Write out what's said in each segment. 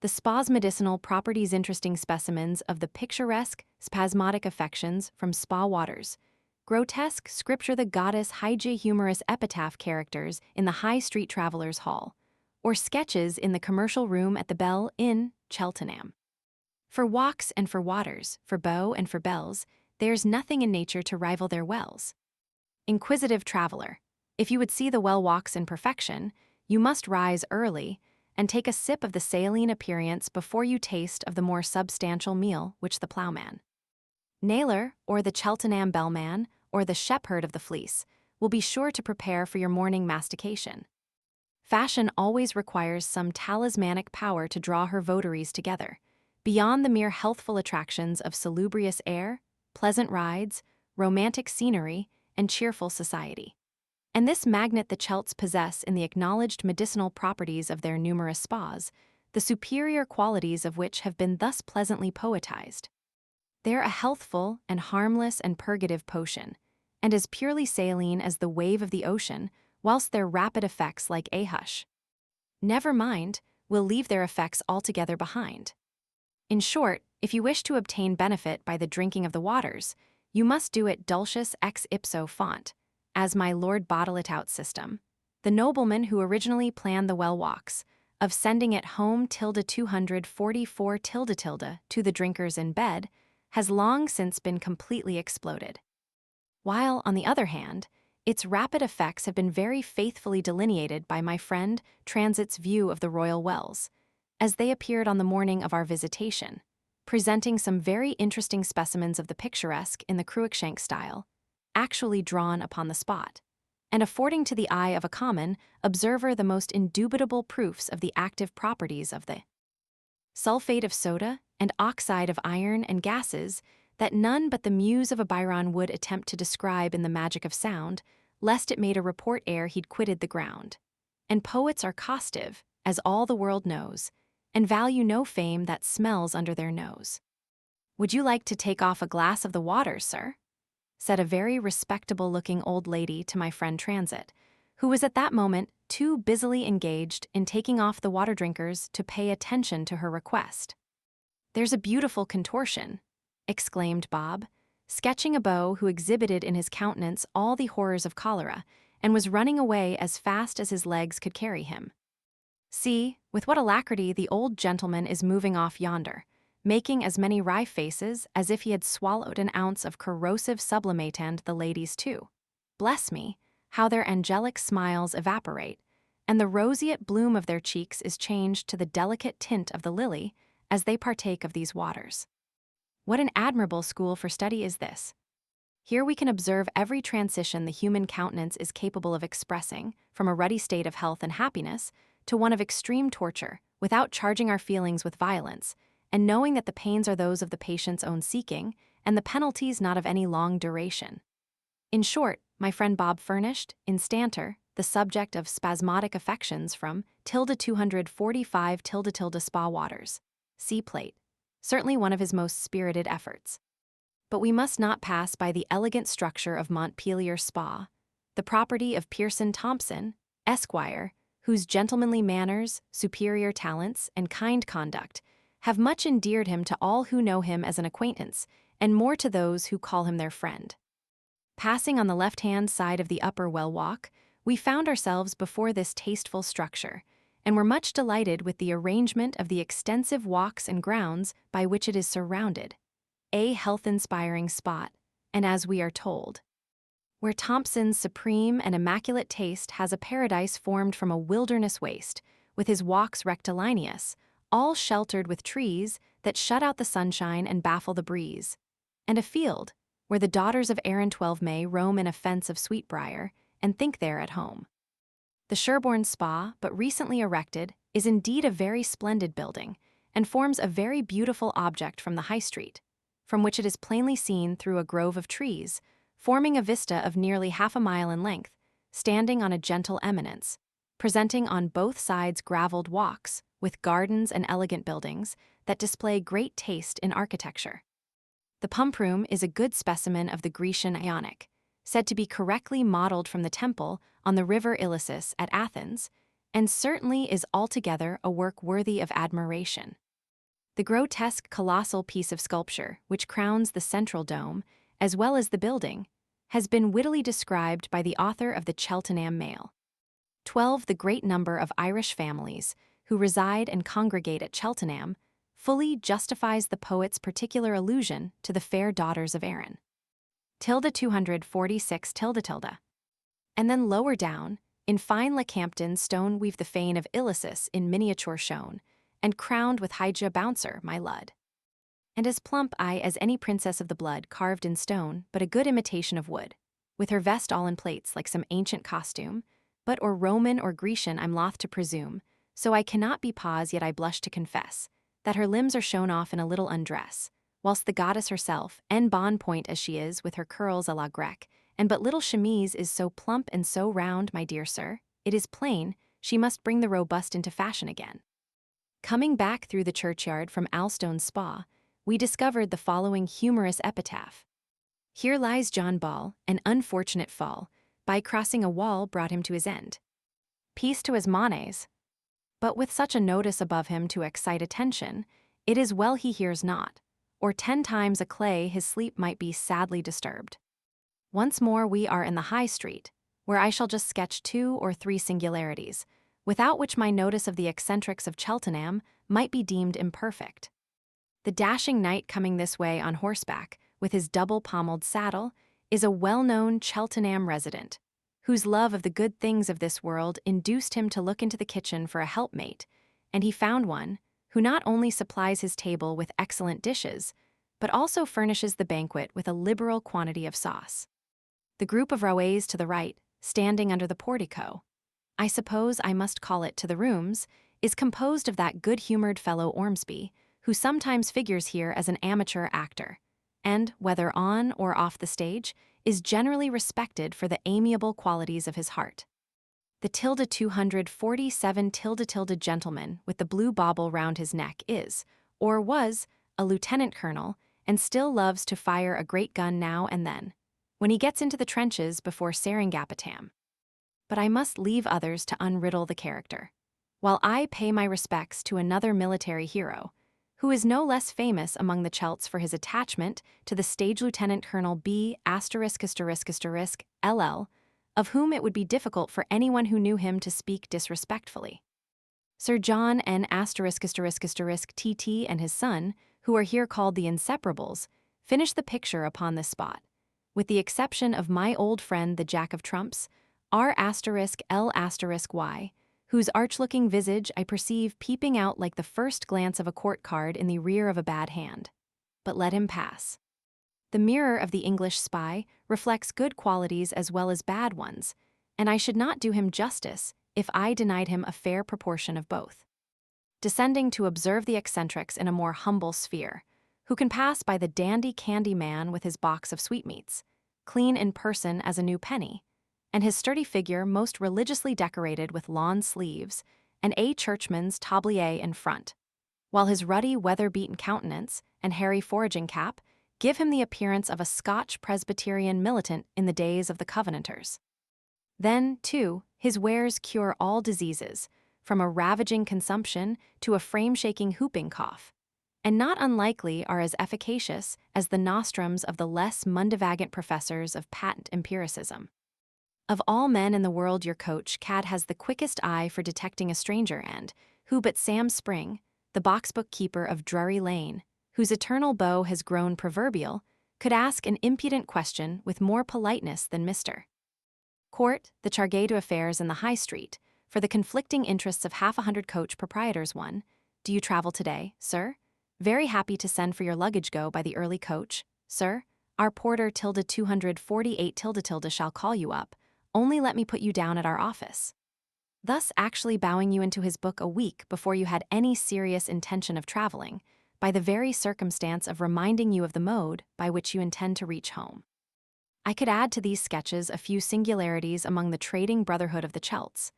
the spa's medicinal properties interesting specimens of the picturesque, spasmodic affections from spa waters, grotesque scripture the goddess Hygia humorous epitaph characters in the High Street Traveller's Hall, or sketches in the commercial room at the Bell Inn, Cheltenham. For walks and for waters, for beaux and for belles, there's nothing in nature to rival their wells. Inquisitive traveler, if you would see the well walks in perfection, you must rise early and take a sip of the saline aperients before you taste of the more substantial meal which the ploughman, nailer, or the Cheltenham bellman, or the shepherd of the fleece, will be sure to prepare for your morning mastication. Fashion always requires some talismanic power to draw her votaries together, beyond the mere healthful attractions of salubrious air, pleasant rides, romantic scenery, and cheerful society. And this magnet the Chelts possess in the acknowledged medicinal properties of their numerous spas, the superior qualities of which have been thus pleasantly poetized. They're a healthful and harmless and purgative potion, and as purely saline as the wave of the ocean, whilst their rapid effects like a hush. Never mind, we'll leave their effects altogether behind. In short, if you wish to obtain benefit by the drinking of the waters, you must do it dulcis ex ipso font, as my Lord bottle it out system, the nobleman who originally planned the well walks, of sending it home tilde 244 tilde to the drinkers in bed, has long since been completely exploded. While, on the other hand, its rapid effects have been very faithfully delineated by my friend Transit's view of the royal wells, as they appeared on the morning of our visitation, presenting some very interesting specimens of the picturesque in the Cruikshank style, actually drawn upon the spot, and affording to the eye of a common observer the most indubitable proofs of the active properties of the sulfate of soda and oxide of iron and gases that none but the muse of a Byron would attempt to describe in the magic of sound, lest it made a report ere he'd quitted the ground. And poets are costive, as all the world knows, and value no fame that smells under their nose. "Would you like to take off a glass of the water, sir?" said a very respectable-looking old lady to my friend Transit, who was at that moment too busily engaged in taking off the water drinkers to pay attention to her request. "There's a beautiful contortion," exclaimed Bob, sketching a beau who exhibited in his countenance all the horrors of cholera, and was running away as fast as his legs could carry him. "See, with what alacrity the old gentleman is moving off yonder, making as many wry faces as if he had swallowed an ounce of corrosive sublimate, and the ladies too. Bless me, how their angelic smiles evaporate, and the roseate bloom of their cheeks is changed to the delicate tint of the lily as they partake of these waters. What an admirable school for study is this! Here we can observe every transition the human countenance is capable of expressing, from a ruddy state of health and happiness to one of extreme torture, without charging our feelings with violence, and knowing that the pains are those of the patient's own seeking, and the penalties not of any long duration. In short, my friend Bob furnished, instanter, the subject of spasmodic affections from tilde 245 tilde spa waters. See plate. Certainly one of his most spirited efforts. But we must not pass by the elegant structure of Montpelier Spa, the property of Pearson Thompson, Esquire, whose gentlemanly manners, superior talents, and kind conduct have much endeared him to all who know him as an acquaintance, and more to those who call him their friend. Passing on the left-hand side of the upper well walk, we found ourselves before this tasteful structure, and were much delighted with the arrangement of the extensive walks and grounds by which it is surrounded, a health-inspiring spot, and as we are told, where Thompson's supreme and immaculate taste has a paradise formed from a wilderness waste, with his walks rectilineous, all sheltered with trees that shut out the sunshine and baffle the breeze, and a field where the daughters of Aaron 12 may roam in a fence of sweetbriar and think they're at home. The Sherborne Spa, but recently erected, is indeed a very splendid building, and forms a very beautiful object from the High Street, from which it is plainly seen through a grove of trees, forming a vista of nearly half a mile in length, standing on a gentle eminence, presenting on both sides gravelled walks, with gardens and elegant buildings that display great taste in architecture. The pump room is a good specimen of the Grecian Ionic, said to be correctly modeled from the temple on the river Ilissus at Athens, and certainly is altogether a work worthy of admiration. The grotesque colossal piece of sculpture, which crowns the central dome, as well as the building, has been wittily described by the author of the Cheltenham Mail. 12. The great number of Irish families who reside and congregate at Cheltenham fully justifies the poet's particular allusion to the fair daughters of Erin. 246 . And then lower down, in fine Lecampton stone weave the fane of Ilyssus in miniature shown, and crowned with Hygia bouncer, my lud. And as plump I as any princess of the blood carved in stone, but a good imitation of wood, with her vest all in plates like some ancient costume, but or Roman or Grecian I'm loth to presume, so I cannot be pause yet I blush to confess, that her limbs are shown off in a little undress, whilst the goddess herself, en bon point as she is with her curls a la grecque, and but little chemise is so plump and so round, my dear sir, it is plain she must bring the robust into fashion again. Coming back through the churchyard from Alstone's spa, we discovered the following humorous epitaph. Here lies John Ball, an unfortunate fall, by crossing a wall brought him to his end. Peace to his manes. But with such a notice above him to excite attention, it is well he hears not, or 10 times a clay his sleep might be sadly disturbed. Once more we are in the High Street, where I shall just sketch 2 or 3 singularities, without which my notice of the eccentrics of Cheltenham might be deemed imperfect. The dashing knight coming this way on horseback, with his double-pommeled saddle, is a well-known Cheltenham resident, whose love of the good things of this world induced him to look into the kitchen for a helpmate, and he found one, who not only supplies his table with excellent dishes, but also furnishes the banquet with a liberal quantity of sauce. The group of roués to the right, standing under the portico, I suppose I must call it to the rooms, is composed of that good-humored fellow Ormsby, who sometimes figures here as an amateur actor, and, whether on or off the stage, is generally respected for the amiable qualities of his heart. The 247 gentleman with the blue bauble round his neck is, or was, a lieutenant colonel, and still loves to fire a great gun now and then, when he gets into the trenches before Seringapatam. But I must leave others to unriddle the character, while I pay my respects to another military hero, who is no less famous among the Celts for his attachment to the stage Lieutenant Colonel B******, LL, of whom it would be difficult for anyone who knew him to speak disrespectfully. Sir John N*****, TT and his son, who are here called the Inseparables, finish the picture upon this spot, with the exception of my old friend the Jack of Trumps, R**L**Y, whose arch-looking visage I perceive peeping out like the first glance of a court card in the rear of a bad hand. But let him pass. The mirror of the English spy reflects good qualities as well as bad ones, and I should not do him justice if I denied him a fair proportion of both. Descending to observe the eccentrics in a more humble sphere, who can pass by the dandy candy man with his box of sweetmeats, clean in person as a new penny, and his sturdy figure most religiously decorated with lawn sleeves, and a churchman's tablier in front, while his ruddy weather-beaten countenance and hairy foraging cap give him the appearance of a Scotch Presbyterian militant in the days of the Covenanters. Then, too, his wares cure all diseases, from a ravaging consumption to a frame-shaking whooping cough, and not unlikely are as efficacious as the nostrums of the less mundivagant professors of patent empiricism. Of all men in the world your coach Cad has the quickest eye for detecting a stranger and, who but Sam Spring, the box-book keeper of Drury Lane, whose eternal beau has grown proverbial, could ask an impudent question with more politeness than Mr. Court, the chargé d'affaires in the High Street, for the conflicting interests of 100 coach proprietors. 1. Do you travel today, sir? Very happy to send for your luggage. Go by the early coach, sir. Our porter 248 shall call you up. Only let me put you down at our office. Thus actually bowing you into his book a week before you had any serious intention of traveling, by the very circumstance of reminding you of the mode by which you intend to reach home. I could add to these sketches a few singularities among the trading brotherhood of the Celts,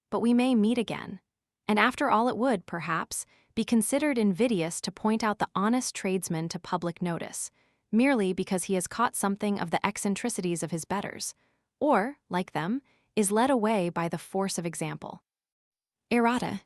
but we may meet again, and after all it would, perhaps, be considered invidious to point out the honest tradesman to public notice, merely because he has caught something of the eccentricities of his betters, or, like them, is led away by the force of example. Errata.